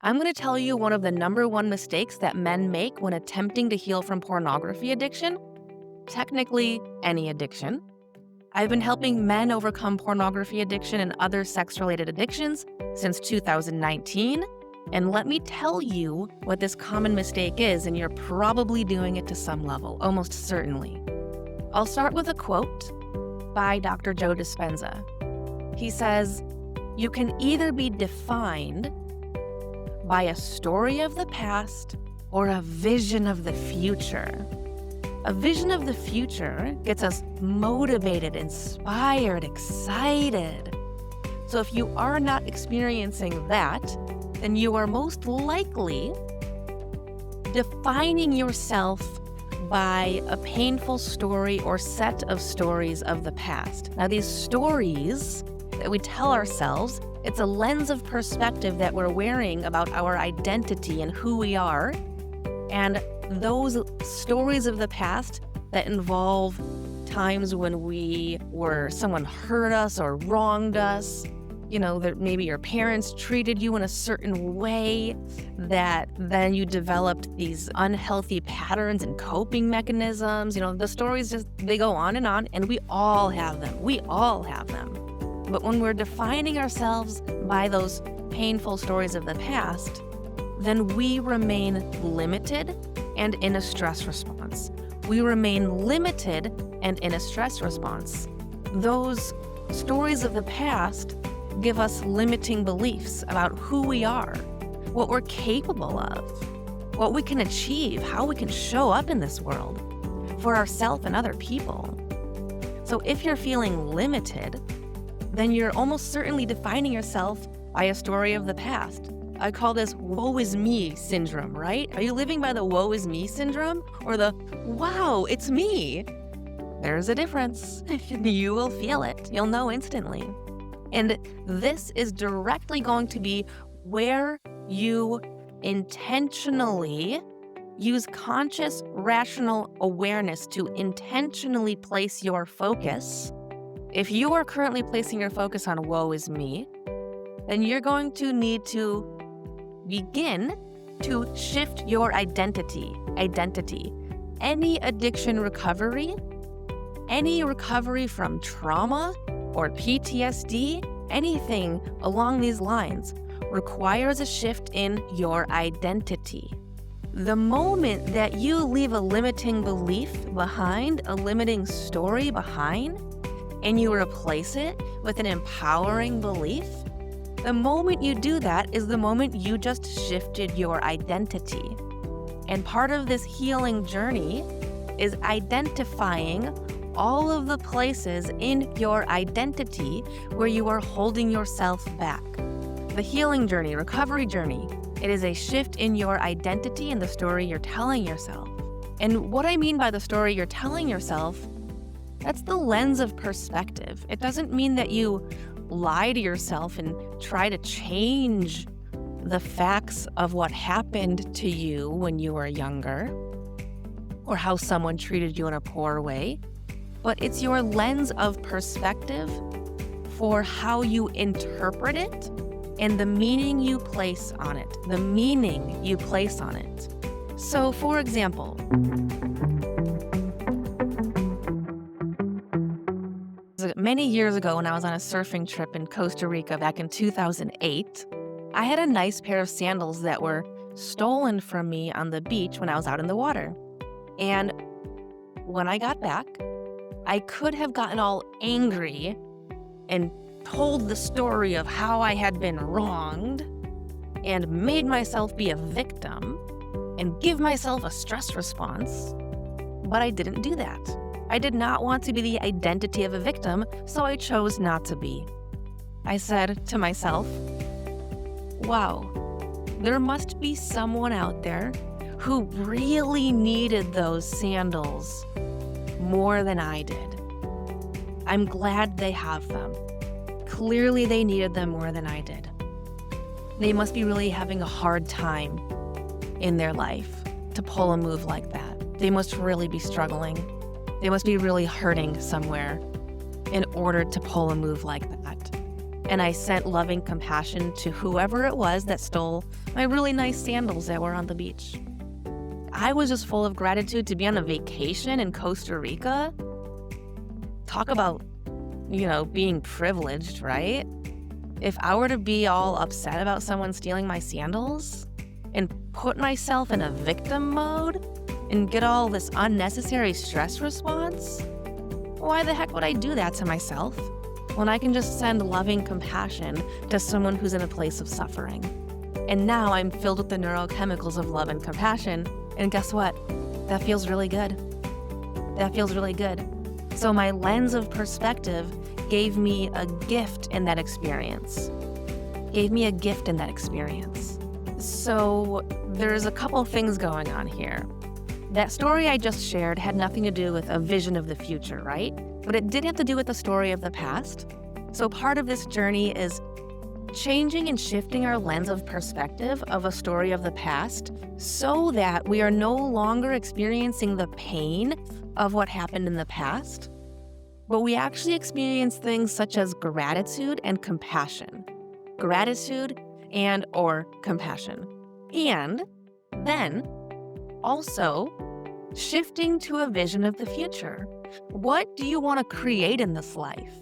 I'm going to tell you one of the number one mistakes that men make when attempting to heal from pornography addiction, technically any addiction. I've been helping men overcome pornography addiction and other sex-related addictions since 2019. And let me tell you what this common mistake is, and you're probably doing it to some level, almost certainly. I'll start with a quote by Dr. Joe Dispenza. He says, "You can either be defined by a story of the past or a vision of the future. A vision of the future gets us motivated, inspired, excited. So if you are not experiencing that, then you are most likely defining yourself by a painful story or set of stories of the past." Now, these stories that we tell ourselves, it's a lens of perspective that we're wearing about our identity and who we are. And those stories of the past that involve times when someone hurt us or wronged us, that maybe your parents treated you in a certain way, that then you developed these unhealthy patterns and coping mechanisms. The stories they go on, and we all have them. We all have them. But when we're defining ourselves by those painful stories of the past, then we remain limited and in a stress response. We remain limited and in a stress response. Those stories of the past give us limiting beliefs about who we are, what we're capable of, what we can achieve, how we can show up in this world for ourselves and other people. So if you're feeling limited, then you're almost certainly defining yourself by a story of the past. I call this Woe Is Me syndrome, right? Are you living by the Woe Is Me syndrome or the wow, it's me? There's a difference. You will feel it. You'll know instantly. And this is directly going to be where you intentionally use conscious, rational awareness to intentionally place your focus. If you are currently placing your focus on woe is me, then you're going to need to begin to shift your identity. Any addiction recovery, any recovery from trauma or PTSD, anything along these lines requires a shift in your identity. The moment that you leave a limiting belief behind, a limiting story behind, and you replace it with an empowering belief, the moment you do that is the moment you just shifted your identity. And part of this healing journey is identifying all of the places in your identity where you are holding yourself back. The healing journey, recovery journey, it is a shift in your identity and the story you're telling yourself. And what I mean by the story you're telling yourself, that's the lens of perspective. It doesn't mean that you lie to yourself and try to change the facts of what happened to you when you were younger or how someone treated you in a poor way, but it's your lens of perspective for how you interpret it and the meaning you place on it, So, for example, many years ago when I was on a surfing trip in Costa Rica back in 2008, I had a nice pair of sandals that were stolen from me on the beach when I was out in the water. And when I got back, I could have gotten all angry and told the story of how I had been wronged and made myself be a victim and give myself a stress response, but I didn't do that. I did not want to be the identity of a victim, so I chose not to be. I said to myself, wow, there must be someone out there who really needed those sandals more than I did. I'm glad they have them. Clearly they needed them more than I did. They must be really having a hard time in their life to pull a move like that. They must really be struggling. They must be really hurting somewhere in order to pull a move like that. and I sent loving compassion to whoever it was that stole my really nice sandals that were on the beach. I was just full of gratitude to be on a vacation in Costa Rica. Talk about, being privileged, right? If I were to be all upset about someone stealing my sandals and put myself in a victim mode and get all this unnecessary stress response, why the heck would I do that to myself when I can just send loving compassion to someone who's in a place of suffering? And now I'm filled with the neurochemicals of love and compassion, and guess what? That feels really good. That feels really good. So my lens of perspective gave me a gift in that experience. So there's a couple things going on here. That story I just shared had nothing to do with a vision of the future, right? But it did have to do with the story of the past. So part of this journey is changing and shifting our lens of perspective of a story of the past so that we are no longer experiencing the pain of what happened in the past, but we actually experience things such as gratitude and compassion. Gratitude and or compassion. And then also shifting to a vision of the future. What do you want to create in this life?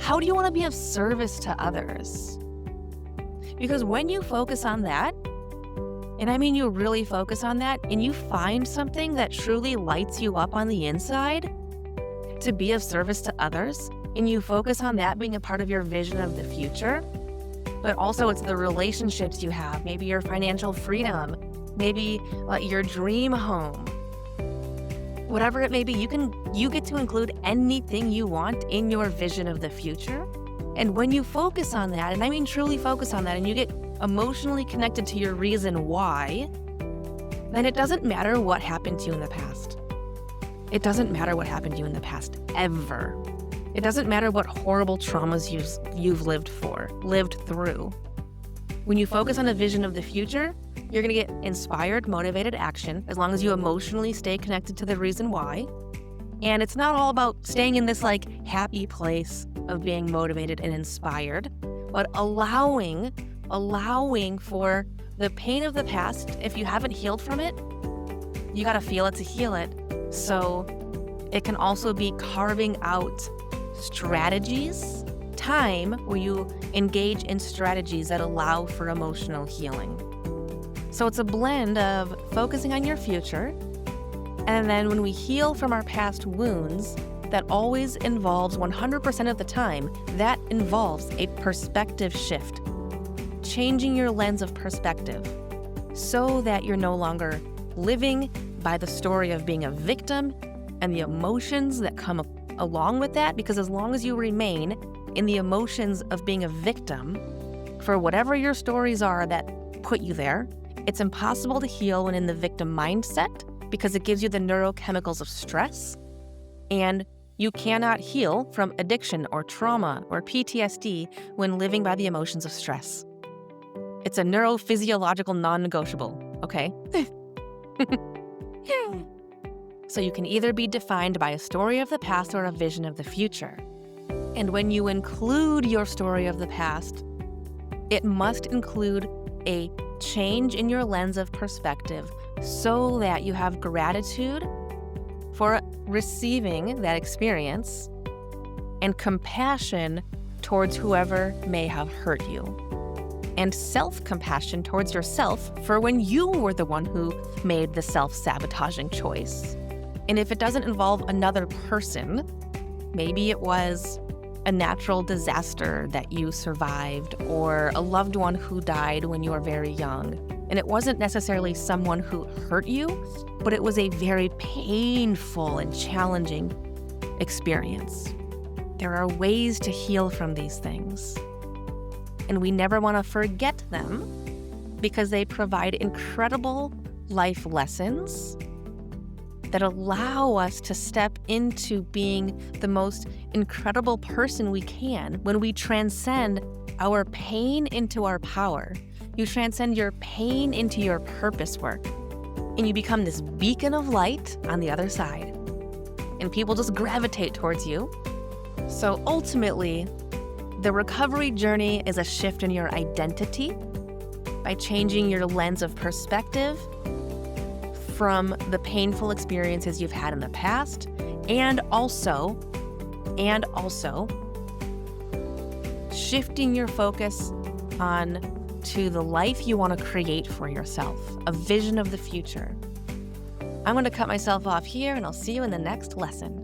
How do you want to be of service to others? Because when you focus on that, and I mean you really focus on that, and you find something that truly lights you up on the inside to be of service to others, and you focus on that being a part of your vision of the future, but also it's the relationships you have, maybe your financial freedom, maybe your dream home, whatever it may be, you get to include anything you want in your vision of the future. And when you focus on that, and I mean truly focus on that, and you get emotionally connected to your reason why, then it doesn't matter what happened to you in the past. It doesn't matter what happened to you in the past, ever. It doesn't matter what horrible traumas you've lived through. When you focus on a vision of the future, you're going to get inspired, motivated action, as long as you emotionally stay connected to the reason why. And it's not all about staying in this happy place of being motivated and inspired, but allowing for the pain of the past. If you haven't healed from it, you got to feel it to heal it. So it can also be carving out strategies, time where you engage in strategies that allow for emotional healing. So it's a blend of focusing on your future, and then when we heal from our past wounds, that always involves 100% of the time, that involves a perspective shift, changing your lens of perspective so that you're no longer living by the story of being a victim and the emotions that come along with that, because as long as you remain in the emotions of being a victim for whatever your stories are that put you there, it's impossible to heal when in the victim mindset because it gives you the neurochemicals of stress, and you cannot heal from addiction or trauma or PTSD when living by the emotions of stress. It's a neurophysiological non-negotiable, okay? So you can either be defined by a story of the past or a vision of the future. And when you include your story of the past, it must include a change in your lens of perspective so that you have gratitude for receiving that experience and compassion towards whoever may have hurt you, and self-compassion towards yourself for when you were the one who made the self-sabotaging choice. And if it doesn't involve another person, maybe it was a natural disaster that you survived or a loved one who died when you were very young. And it wasn't necessarily someone who hurt you, but it was a very painful and challenging experience. There are ways to heal from these things, and we never want to forget them because they provide incredible life lessons that allow us to step into being the most incredible person we can when we transcend our pain into our power. You transcend your pain into your purpose work, and you become this beacon of light on the other side, and people just gravitate towards you. So ultimately, The recovery journey is a shift in your identity by changing your lens of perspective from the painful experiences you've had in the past, and also shifting your focus on to the life you want to create for yourself, a vision of the future. I'm going to cut myself off here, and I'll see you in the next lesson.